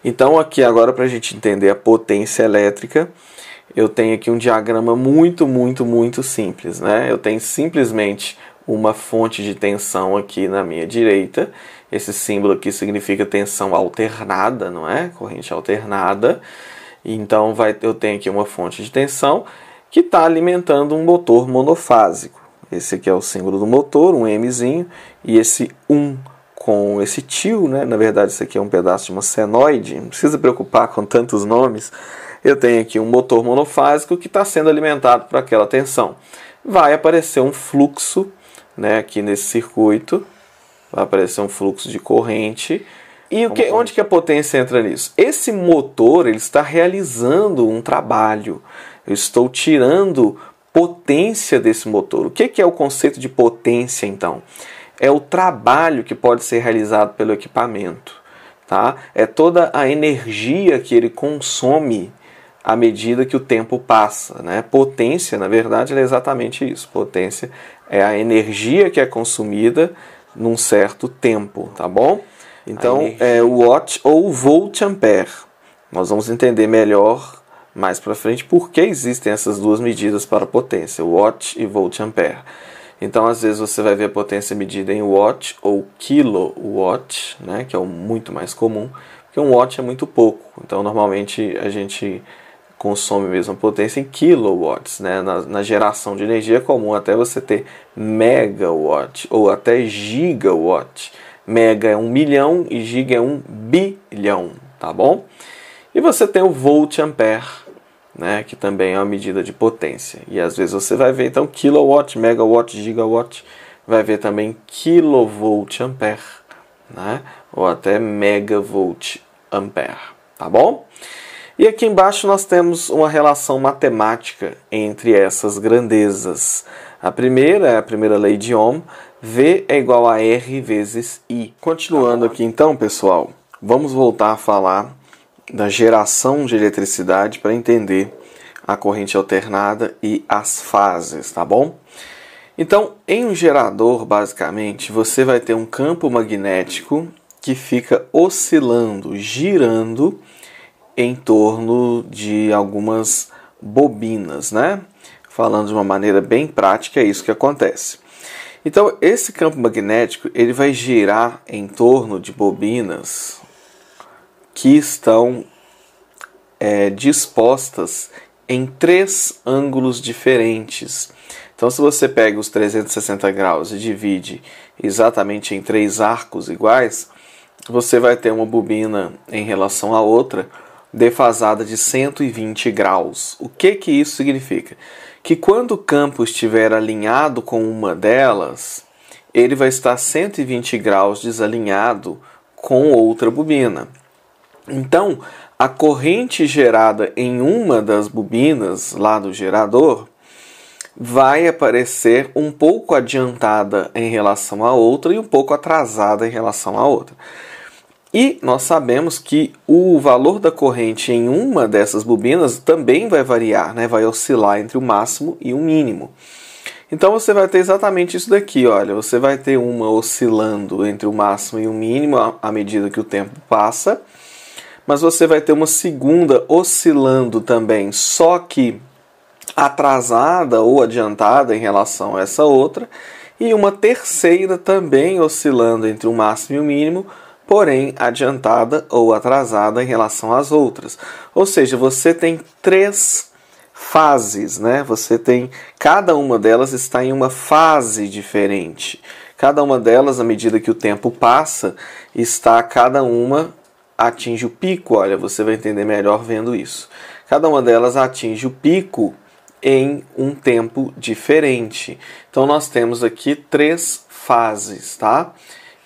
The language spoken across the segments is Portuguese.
Então aqui agora, para a gente entender a potência elétrica, eu tenho aqui um diagrama muito simples, né? Eu tenho simplesmente uma fonte de tensão aqui na minha direita. Esse símbolo aqui significa tensão alternada, não é? Corrente alternada. Então eu tenho aqui uma fonte de tensão que está alimentando um motor monofásico. Esse aqui é o símbolo do motor, um Mzinho, e esse 1 com esse tio, né? Na verdade isso aqui é um pedaço de uma senoide, não precisa preocupar com tantos nomes. Eu tenho aqui um motor monofásico que está sendo alimentado por aquela tensão. Vai aparecer um fluxo, né, aqui nesse circuito, vai aparecer um fluxo de corrente. E onde que a potência entra nisso? Esse motor ele está realizando um trabalho. Eu estou tirando potência desse motor. O que é o conceito de potência, então? É o trabalho que pode ser realizado pelo equipamento. Tá? É toda a energia que ele consome à medida que o tempo passa, né? Potência, na verdade, é exatamente isso. Potência é a energia que é consumida num certo tempo, tá bom? Então, é o watt ou volt-ampere. Nós vamos entender melhor mais para frente por que existem essas duas medidas para potência, watt e volt-ampere. Então, às vezes, você vai ver a potência medida em watt ou kilowatt, né? Que é o muito mais comum, porque um watt é muito pouco. Então, normalmente, a gente consome mesmo a potência em kilowatts, né? Na geração de energia é comum até você ter megawatt ou até gigawatt. Mega é 1 milhão e giga é 1 bilhão, tá bom? E você tem o volt-ampere, né? Que também é uma medida de potência. E às vezes você vai ver então kilowatt, megawatt, gigawatt, vai ver também kilovolt-ampere, né? Ou até megavolt-ampere, tá bom? E aqui embaixo nós temos uma relação matemática entre essas grandezas. A primeira é a primeira lei de Ohm, V é igual a R vezes I. Continuando aqui então, pessoal, vamos voltar a falar da geração de eletricidade para entender a corrente alternada e as fases, tá bom? Então, em um gerador, basicamente, você vai ter um campo magnético que fica oscilando, girando em torno de algumas bobinas, né? Falando de uma maneira bem prática, é isso que acontece. Então, esse campo magnético ele vai girar em torno de bobinas que estão dispostas em 3 ângulos diferentes. Então, se você pega os 360 graus e divide exatamente em 3 arcos iguais, você vai ter uma bobina em relação à outra defasada de 120 graus. O que isso significa? Que quando o campo estiver alinhado com uma delas, ele vai estar 120 graus desalinhado com outra bobina. Então, a corrente gerada em uma das bobinas lá do gerador vai aparecer um pouco adiantada em relação à outra e um pouco atrasada em relação à outra. E nós sabemos que o valor da corrente em uma dessas bobinas também vai variar, né? Vai oscilar entre o máximo e o mínimo. Então você vai ter exatamente isso daqui, olha, você vai ter uma oscilando entre o máximo e o mínimo à medida que o tempo passa, mas você vai ter uma segunda oscilando também, só que atrasada ou adiantada em relação a essa outra, e uma terceira também oscilando entre o máximo e o mínimo, porém adiantada ou atrasada em relação às outras. Ou seja, você tem 3 fases, né? Você tem, cada uma delas está em uma fase diferente. Cada uma delas, à medida que o tempo passa, cada uma atinge o pico. Olha, você vai entender melhor vendo isso. Cada uma delas atinge o pico em um tempo diferente. Então nós temos aqui 3 fases, tá?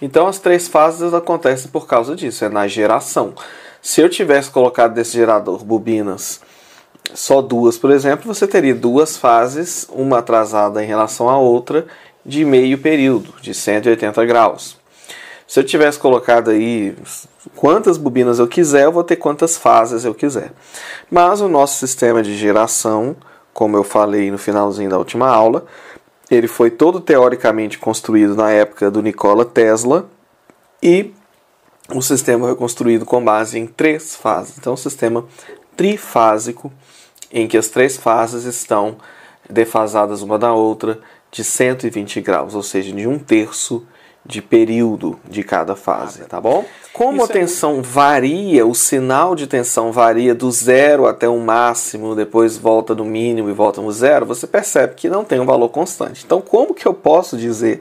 Então as 3 fases acontecem por causa disso, é na geração. Se eu tivesse colocado desse gerador bobinas só 2, por exemplo, você teria 2 fases, uma atrasada em relação à outra, de meio período, de 180 graus. Se eu tivesse colocado aí quantas bobinas eu quiser, eu vou ter quantas fases eu quiser. Mas o nosso sistema de geração, como eu falei no finalzinho da última aula, ele foi todo teoricamente construído na época do Nikola Tesla e o sistema foi construído com base em 3 fases. Então, um sistema trifásico, em que as 3 fases estão defasadas uma da outra de 120 graus, ou seja, de 1/3 de período de cada fase, tá bom? Como a tensão varia, o sinal de tensão varia do 0 até o máximo, depois volta no mínimo e volta no 0, você percebe que não tem um valor constante. Então, como que eu posso dizer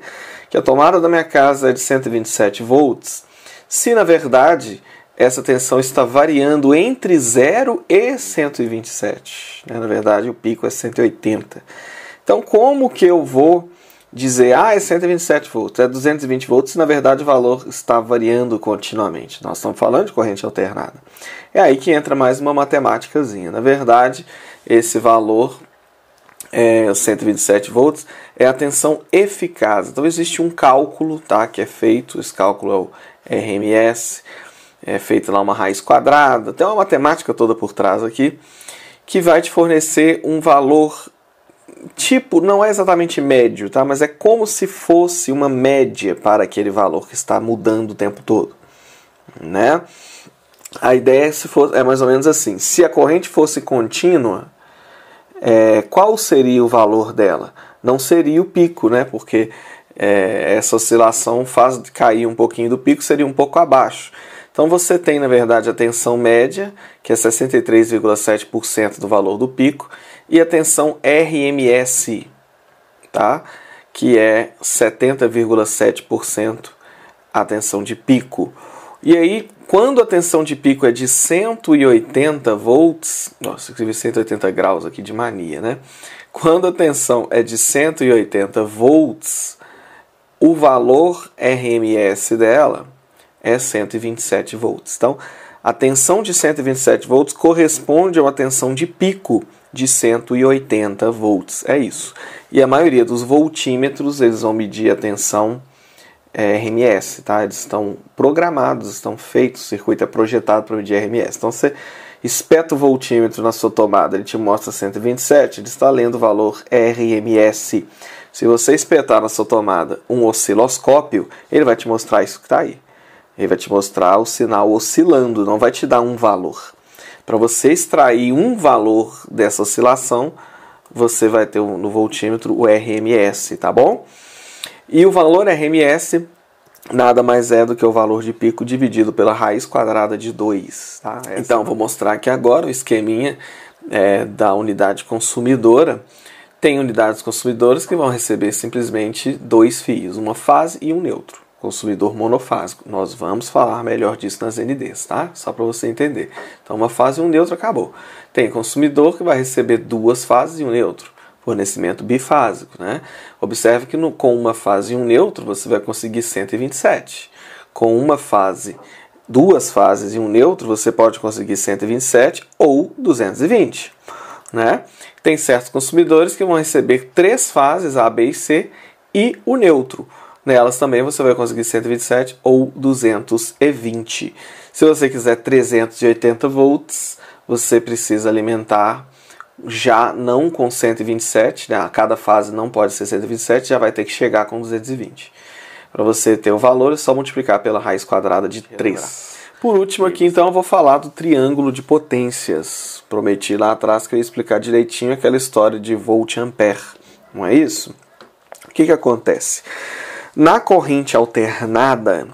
que a tomada da minha casa é de 127 volts, se na verdade essa tensão está variando entre 0 e 127? Na verdade, o pico é 180. Então, como que eu vou dizer, é 127 volts, é 220 volts, se na verdade o valor está variando continuamente? Nós estamos falando de corrente alternada. É aí que entra mais uma matemáticazinha. Na verdade, esse valor, 127 volts, é a tensão eficaz. Então existe um cálculo, tá, que é feito, esse cálculo é o RMS, é feito lá uma raiz quadrada, tem uma matemática toda por trás aqui, que vai te fornecer um valor tipo, não é exatamente médio, tá? Mas é como se fosse uma média para aquele valor que está mudando o tempo todo, né? A ideia é mais ou menos assim: se a corrente fosse contínua, qual seria o valor dela? Não seria o pico, né? Porque essa oscilação faz cair um pouquinho do pico, seria um pouco abaixo. Então você tem, na verdade, a tensão média, que é 63,7% do valor do pico, e a tensão RMS, tá? Que é 70,7% a tensão de pico. E aí, quando a tensão de pico é de 180 volts, nossa, eu escrevi 180 graus aqui de mania, né? Quando a tensão é de 180 volts, o valor RMS dela é 127 volts. Então, a tensão de 127 volts corresponde a uma tensão de pico de 180 volts. É isso. E a maioria dos voltímetros, eles vão medir a tensão RMS, tá? Eles estão programados, estão feitos, o circuito é projetado para medir RMS. Então, você espeta o voltímetro na sua tomada, ele te mostra 127, ele está lendo o valor RMS. Se você espetar na sua tomada um osciloscópio, ele vai te mostrar isso que está aí. Ele vai te mostrar o sinal oscilando, não vai te dar um valor. Para você extrair um valor dessa oscilação, você vai ter no voltímetro o RMS, tá bom? E o valor RMS nada mais é do que o valor de pico dividido pela raiz quadrada de 2. Tá? Então, vou mostrar aqui agora o esqueminha da unidade consumidora. Tem unidades consumidoras que vão receber simplesmente 2 fios, uma fase e um neutro. Consumidor monofásico. Nós vamos falar melhor disso nas NDs, tá? Só para você entender. Então, uma fase e um neutro, acabou. Tem consumidor que vai receber 2 fases e um neutro. Fornecimento bifásico, né? Observe que com uma fase e um neutro, você vai conseguir 127. Com uma fase, 2 fases e um neutro, você pode conseguir 127 ou 220, né? Tem certos consumidores que vão receber 3 fases, A, B e C, e o neutro. Nelas também você vai conseguir 127 ou 220. Se você quiser 380 volts, você precisa alimentar já não com 127, né? Cada fase não pode ser 127, já vai ter que chegar com 220. Para você ter o valor, é só multiplicar pela raiz quadrada de 3. Por último aqui, então, eu vou falar do triângulo de potências. Prometi lá atrás que eu ia explicar direitinho aquela história de volt-ampere. Não é isso? O que acontece? Na corrente alternada,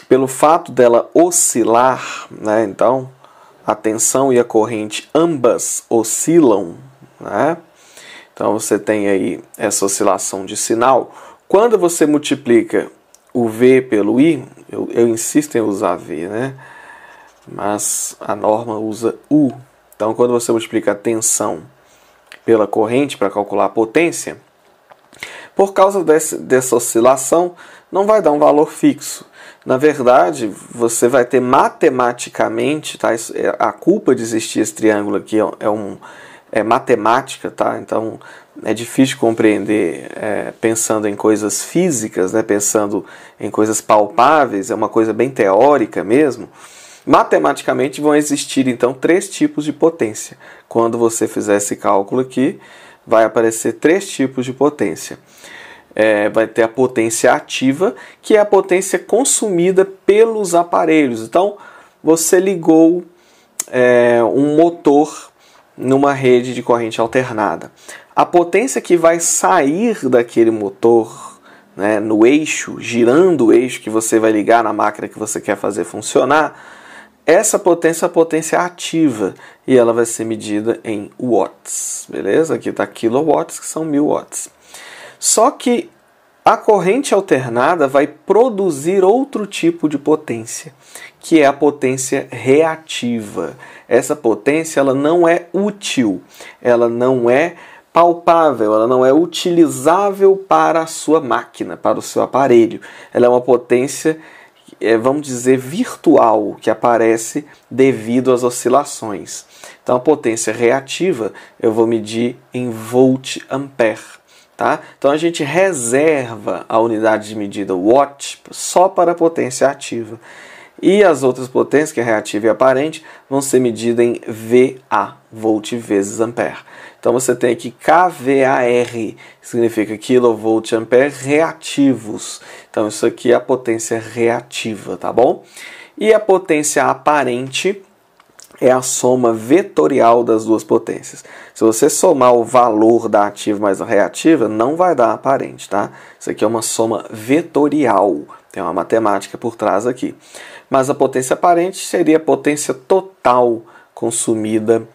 pelo fato dela oscilar, né, então a tensão e a corrente ambas oscilam, né? Então você tem aí essa oscilação de sinal. Quando você multiplica o V pelo I, eu insisto em usar V, né? Mas a norma usa U. Então quando você multiplica a tensão pela corrente para calcular a potência, por causa dessa oscilação, não vai dar um valor fixo. Na verdade, você vai ter matematicamente, tá? A culpa de existir esse triângulo aqui é matemática, tá? Então é difícil de compreender pensando em coisas físicas, né? Pensando em coisas palpáveis, é uma coisa bem teórica mesmo. Matematicamente vão existir então 3 tipos de potência. Quando você fizer esse cálculo aqui, vai aparecer 3 tipos de potência. vai ter a potência ativa, que é a potência consumida pelos aparelhos. Então, você ligou um motor numa rede de corrente alternada. A potência que vai sair daquele motor, né, no eixo, girando o eixo que você vai ligar na máquina que você quer fazer funcionar, essa potência é a potência ativa e ela vai ser medida em watts, beleza? Aqui está kilowatts, que são 1000 watts. Só que a corrente alternada vai produzir outro tipo de potência, que é a potência reativa. Essa potência ela não é útil, ela não é palpável, ela não é utilizável para a sua máquina, para o seu aparelho. Ela é uma potência, vamos dizer, virtual, que aparece devido às oscilações. Então a potência reativa eu vou medir em volt-ampere. Tá? Então a gente reserva a unidade de medida watt só para a potência ativa. E as outras potências, que é reativa e aparente, vão ser medidas em VA, volt vezes ampere. Então você tem aqui kVAR, que significa kilovolt ampere reativos. Então isso aqui é a potência reativa, tá bom? E a potência aparente é a soma vetorial das duas potências. Se você somar o valor da ativa mais a reativa, não vai dar aparente, tá? Isso aqui é uma soma vetorial. Tem uma matemática por trás aqui. Mas a potência aparente seria a potência total consumida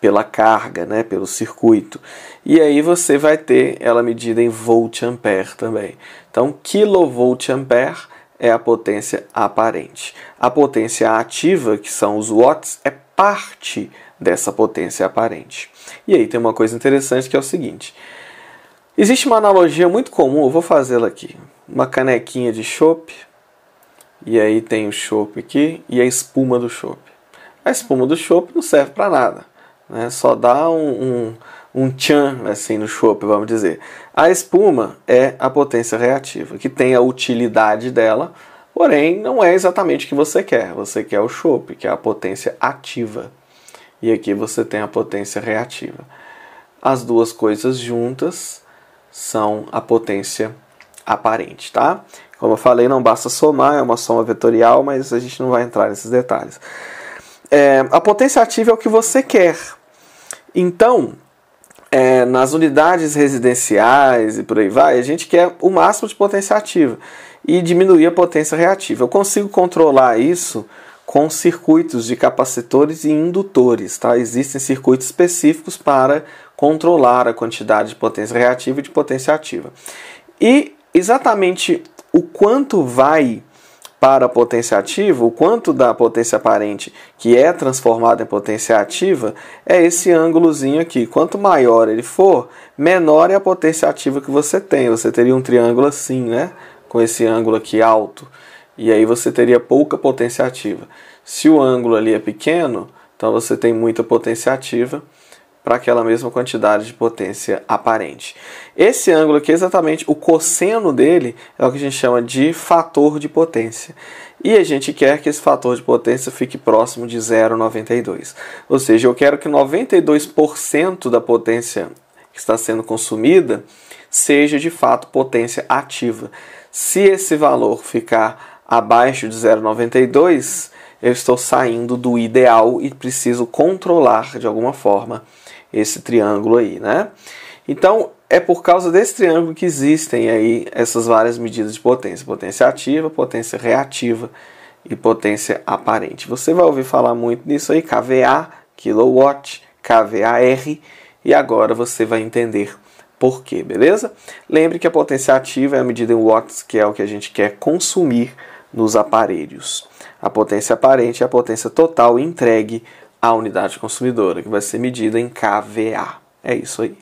pela carga, né, pelo circuito. E aí você vai ter ela medida em volt-ampere também. Então, kilovolt-ampere é a potência aparente. A potência ativa, que são os watts, é parte dessa potência aparente. E aí tem uma coisa interessante que é o seguinte. Existe uma analogia muito comum, eu vou fazê-la aqui. Uma canequinha de chopp, e aí tem o chopp aqui e a espuma do chopp. A espuma do chopp não serve para nada, né? Só dá um tchan assim no chopp, vamos dizer. A espuma é a potência reativa, que tem a utilidade dela, porém não é exatamente o que você quer. Você quer o chopp, que é a potência ativa. E aqui você tem a potência reativa. As duas coisas juntas são a potência aparente, tá? Como eu falei, não basta somar, é uma soma vetorial, mas a gente não vai entrar nesses detalhes. A potência ativa é o que você quer. Então, nas unidades residenciais e por aí vai, a gente quer o máximo de potência ativa e diminuir a potência reativa. Eu consigo controlar isso com circuitos de capacitores e indutores, tá? Existem circuitos específicos para controlar a quantidade de potência reativa e de potência ativa. E exatamente o quanto vai para a potência ativa, o quanto da potência aparente que é transformada em potência ativa, é esse ângulozinho aqui. Quanto maior ele for, menor é a potência ativa que você tem. Você teria um triângulo assim, né? Com esse ângulo aqui alto. E aí você teria pouca potência ativa. Se o ângulo ali é pequeno, então você tem muita potência ativa para aquela mesma quantidade de potência aparente. Esse ângulo aqui, exatamente, o cosseno dele é o que a gente chama de fator de potência. E a gente quer que esse fator de potência fique próximo de 0,92. Ou seja, eu quero que 92% da potência que está sendo consumida seja de fato potência ativa. Se esse valor ficar abaixo de 0,92, eu estou saindo do ideal e preciso controlar de alguma forma esse triângulo aí, né? Então, é por causa desse triângulo que existem aí essas várias medidas de potência. Potência ativa, potência reativa e potência aparente. Você vai ouvir falar muito nisso aí, kVA, kilowatt, kVAR, e agora você vai entender por quê, beleza? Lembre que a potência ativa é a medida em watts, que é o que a gente quer consumir nos aparelhos. A potência aparente é a potência total entregue à unidade consumidora, que vai ser medida em kVA. É isso aí.